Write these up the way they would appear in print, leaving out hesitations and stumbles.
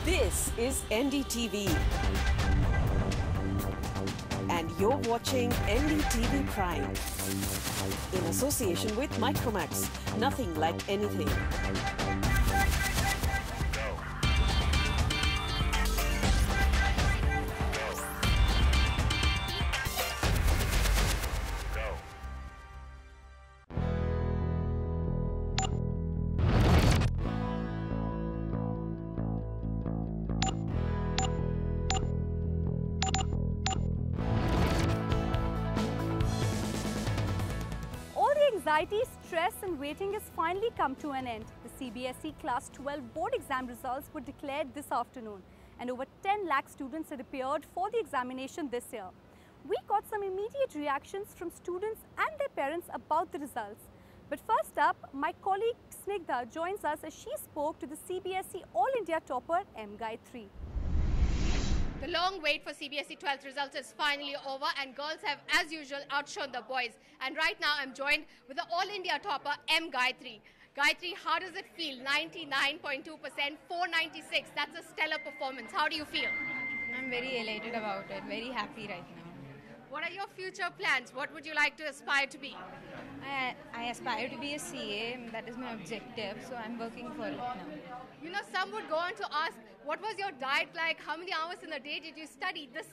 This is NDTV. And you're watching NDTV Prime. In association with Micromax. Nothing like anything. Anxiety, stress and waiting has finally come to an end. The CBSE Class 12 board exam results were declared this afternoon and over 10 lakh students had appeared for the examination this year. We got some immediate reactions from students and their parents about the results. But first up, my colleague Snigdha joins us as she spoke to the CBSE All India topper M. Gayatri. The long wait for CBSE 12th results is finally over and girls have, as usual, outshone the boys. And right now I'm joined with the All India topper, M. Gayatri. Gayatri, how does it feel? 99.2%, 496. That's a stellar performance. How do you feel? I'm very elated about it, very happy right now. What are your future plans? What would you like to aspire to be? I aspire to be a CA, that is my objective, so I'm working for it now. You know, some would go on to ask, what was your diet like? How many hours in a day did you study? This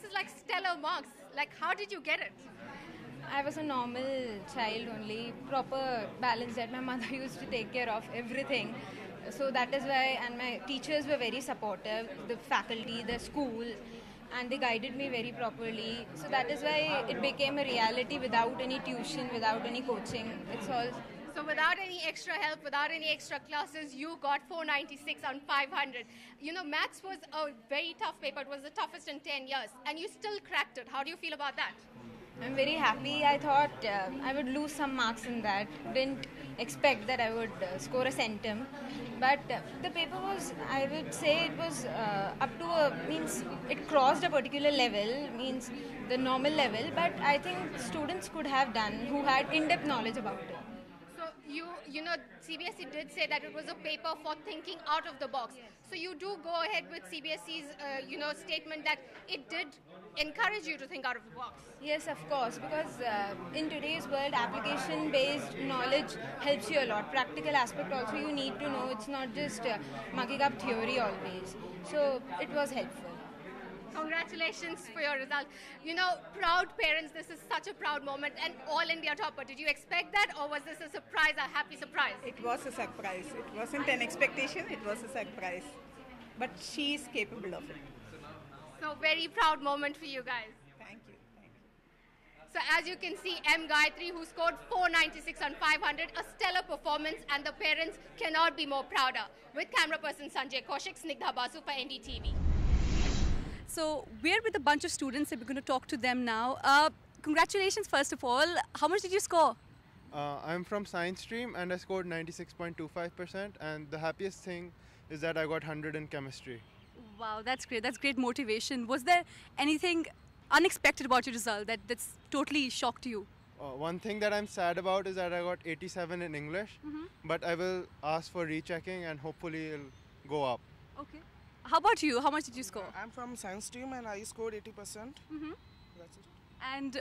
is like stellar marks. Like, how did you get it? I was a normal child only, proper balanced diet. My mother used to take care of everything. So that is why, and my teachers were very supportive, the faculty, the school, and they guided me very properly. So that is why it became a reality without any tuition, without any coaching. It's all. So without any extra help, without any extra classes, you got 496 on 500. You know, maths was a very tough paper. It was the toughest in 10 years. And you still cracked it. How do you feel about that? I'm very happy. I thought I would lose some marks in that. Didn't expect that I would score a centum. But the paper was, I would say it was up to means it crossed a particular level, means the normal level. But I think students could have done who had in-depth knowledge about it. So you know, CBSE did say that it was a paper for thinking out of the box. So you do go ahead with CBSE's statement that it did encourage you to think out of the box. Yes, of course, because in today's world, application-based knowledge helps you a lot. Practical aspect also you need to know. It's not just mucking up theory always. So it was helpful. Congratulations for your result. You know, proud parents, this is such a proud moment. And All India topper, did you expect that or was this a surprise, a happy surprise? It was a surprise. It wasn't an expectation, it was a surprise. But she is capable of it. So very proud moment for you guys. Thank you. So as you can see, M. Gayatri, who scored 496 on 500, a stellar performance and the parents cannot be more prouder. With camera person Sanjay Kaushik, Snigdha Basu for NDTV. So we're with a bunch of students and we're going to talk to them now. Congratulations first of all. How much did you score? I'm from science stream and I scored 96.25%, and the happiest thing is that I got 100 in chemistry. Wow, that's great. That's great motivation. Was there anything unexpected about your result that's totally shocked you? One thing that I'm sad about is that I got 87 in English, but I will ask for rechecking and hopefully it'll go up. Okay. How about you? How much did you score? I'm from science stream and I scored 80%. That's it. And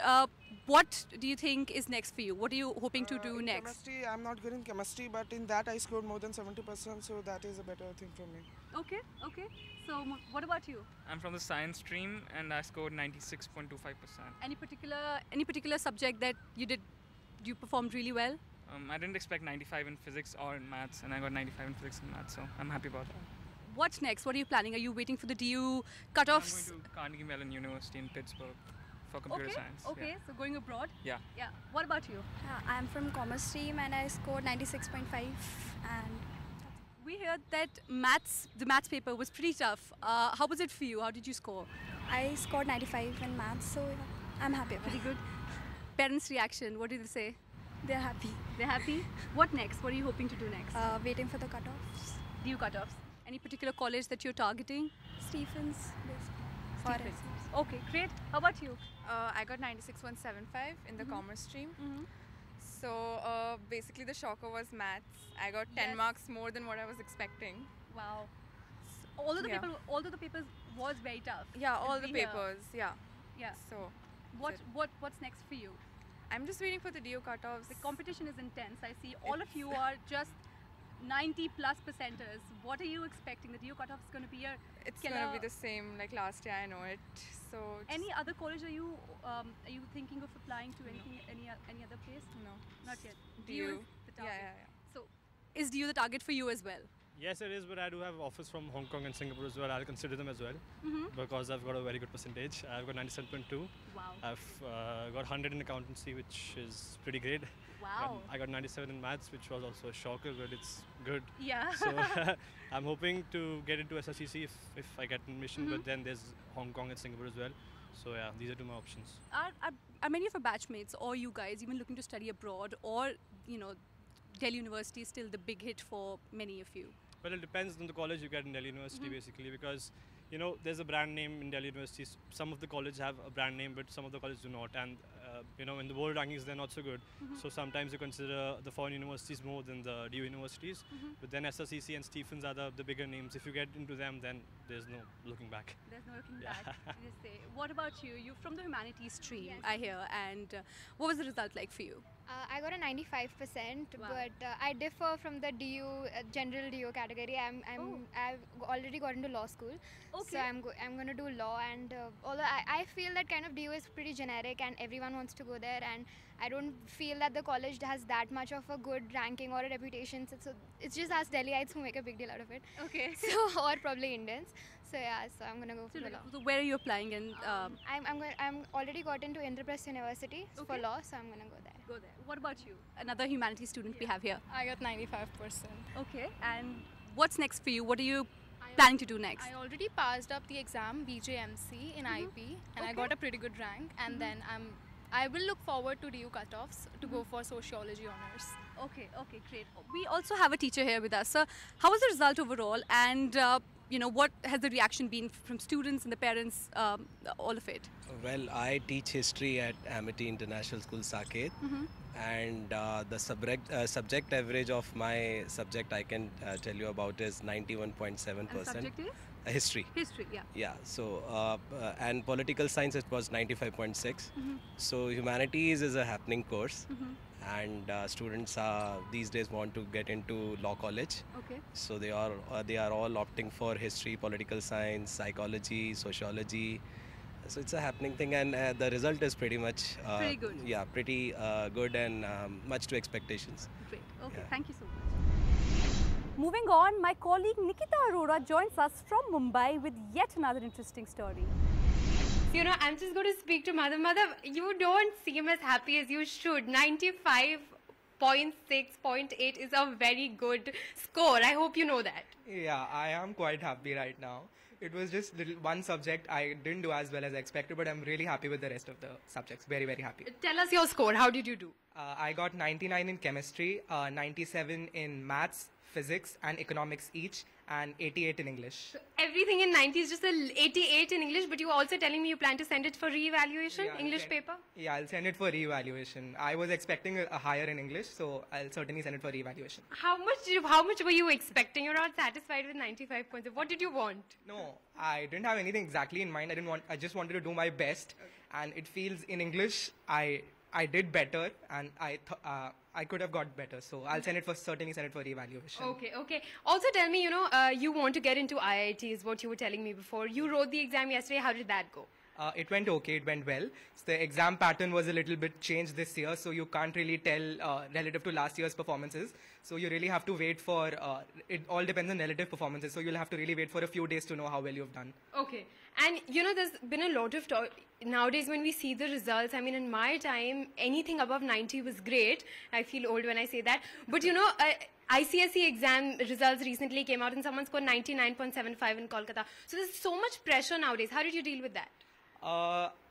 what do you think is next for you? What are you hoping to do next? Chemistry, I'm not good in chemistry, but in that I scored more than 70%, so that is a better thing for me. Okay. So what about you? I'm from the science stream and I scored 96.25%. Any particular subject that you performed really well? I didn't expect 95 in physics or in maths, and I got 95 in physics and maths, so I'm happy about that. What's next? What are you planning? Are you waiting for the DU cutoffs? I'm going to Carnegie Mellon University in Pittsburgh for computer science. Okay, so going abroad? Yeah. What about you? I'm from commerce stream and I scored 96.5 and we heard that the maths paper was pretty tough. How was it for you? How did you score? I scored 95 in maths, so I'm happy about it. Pretty good. Parents' reaction, what did they say? They're happy. They're happy? What next? What are you hoping to do next? Waiting for the cutoffs. DU cutoffs. Any particular college that you're targeting? Stephens, Stephens. Okay, great. How about you? I got 96.175 in the commerce stream. So basically the shocker was maths. I got 10 marks more than what I was expecting. Wow. Although the Yeah. papers was very tough. Yeah, all as the we hear. papers. Yeah. Yeah. So What's next for you? I'm just waiting for the DO cutoffs. The competition is intense. I see all of you are just 90+ percenters. What are you expecting? The DO cutoff is going to be a It's killer. gonna be the same like last year. I know it. So Any other college are you thinking of applying to anything any other place? No. Not yet. DU. is the Yeah, target. yeah. So is DU the target for you as well? Yes, it is, but I do have offers from Hong Kong and Singapore as well. I'll consider them as well because I've got a very good percentage. I've got 97.2. Wow. I've got 100 in accountancy, which is pretty great. Wow. I got 97 in maths, which was also a shocker, but it's good. Yeah. So I'm hoping to get into SRCC if I get admission, but then there's Hong Kong and Singapore as well. So yeah, these are two my options. Are many of your batchmates or you guys even looking to study abroad, or Delhi University is still the big hit for many of you? Well, it depends on the college you get in Delhi University basically, because there's a brand name in Delhi universities. Some of the colleges have a brand name, but some of the colleges do not. And in the world rankings, they're not so good. So sometimes you consider the foreign universities more than the DU universities. But then SRCC and Stephens are the bigger names. If you get into them, then there's no looking back. There's no looking back. You just say. What about you? You're from the humanities stream, I hear. And what was the result like for you? I got a 95%, but I differ from the DU general DU category. I've already got into law school, so I'm going to do law. And although I feel that kind of DU is pretty generic and everyone wants to go there, and I don't feel that the college has that much of a good ranking or a reputation. So it's just us Delhiites who make a big deal out of it. Okay. So or probably Indians. So yeah, so I'm gonna go for the law. So where are you applying? And I'm already got into Indraprasth University for law, so I'm gonna go there. Go there. What about you? Another humanities student we have here. I got 95%. Okay. And what's next for you? What are you planning to do next? I already passed up the exam BJMC in IP, and I got a pretty good rank. And then I will look forward to DU cutoffs to go for sociology honors. Okay, great. We also have a teacher here with us. So, how was the result overall? And what has the reaction been from students and the parents? All of it. Well, I teach history at Amity International School, Saket, and the subject average of my subject I can tell you about is 91.7%. Subject is? History. History, yeah. Yeah. So and political science it was 95.6. So humanities is a happening course. And students these days want to get into law college. Okay. So they are all opting for history, political science, psychology, sociology. So it's a happening thing, and the result is pretty much pretty good. Yeah, pretty good and much to expectations. Great. Okay. Thank you so much. Moving on, my colleague Nikita Arora joins us from Mumbai with yet another interesting story. I'm just going to speak to Mother. Mother, you don't seem as happy as you should. 95.6.8 is a very good score. I hope you know that. Yeah, I am quite happy right now. It was just one subject I didn't do as well as I expected, but I'm really happy with the rest of the subjects. Very, very happy. Tell us your score. How did you do? I got 99 in chemistry, 97 in maths, physics and economics each, and 88 in English. So everything in 90 is just a 88 in English, but you were also telling me you plan to send it for re-evaluation, English paper? Yeah, I'll send it for re-evaluation. I was expecting a higher in English, so I'll certainly send it for re-evaluation. How much were you expecting? You're not satisfied with 95 points. What did you want? No, I didn't have anything exactly in mind. I just wanted to do my best, and it feels in English I did better, and I could have got better. So I'll certainly send it for re-evaluation. Okay. Also tell me, you want to get into IIT is what you were telling me before. You wrote the exam yesterday. How did that go? It went okay. It went well. So the exam pattern was a little bit changed this year, so you can't really tell relative to last year's performances. So you really have to wait for, it all depends on relative performances. So you'll have to really wait for a few days to know how well you've done. Okay. And there's been a lot of talk nowadays when we see the results. I mean, in my time, anything above 90 was great. I feel old when I say that. But ICSE exam results recently came out and someone scored 99.75 in Kolkata. So there's so much pressure nowadays. How did you deal with that?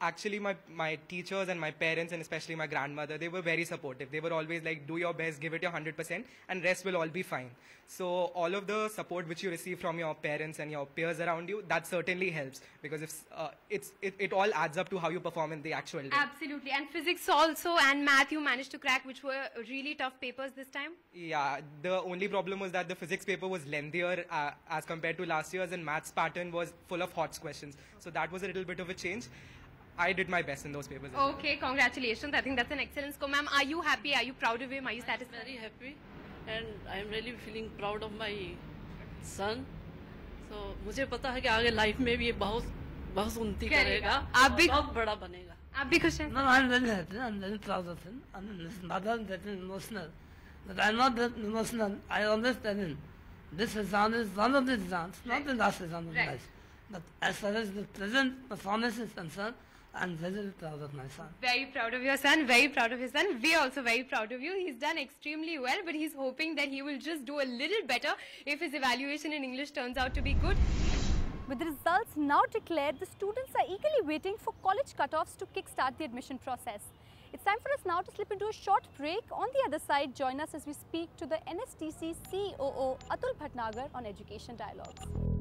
actually my teachers and my parents and especially my grandmother, they were very supportive. They were always like, do your best, give it your 100% and rest will all be fine. So all of the support which you receive from your parents and your peers around you, that certainly helps, because if it all adds up to how you perform in the actual day. Absolutely. And physics also and math you managed to crack, which were really tough papers this time? Yeah, the only problem was that the physics paper was lengthier as compared to last year's, and maths pattern was full of HOTS questions. So that was a little bit of a change. I did my best in those papers. Okay, congratulations. I think that's an excellent score. Ma'am, are you happy? Are you proud of him? Are you satisfied? I'm very happy and I'm really feeling proud of my son. So मुझे पता है कि आगे life में भी ये बहुत उन्नति करेगा, आप भी बहुत बड़ा बनेगा. आप भी खुश हैं? No, I'm very happy. I'm very proud of him. It's not that emotional. But I'm not that emotional. I always tell him, this exam is one of the exams, not the last exam of life. But as far as the present performance is concerned, I'm very, very proud of my son. Very proud of your son, very proud of his son. We're also very proud of you. He's done extremely well, but he's hoping that he will just do a little better if his evaluation in English turns out to be good. With the results now declared, the students are eagerly waiting for college cutoffs to kickstart the admission process. It's time for us now to slip into a short break. On the other side, join us as we speak to the NSTC COO Atul Bhatnagar on Education Dialogues.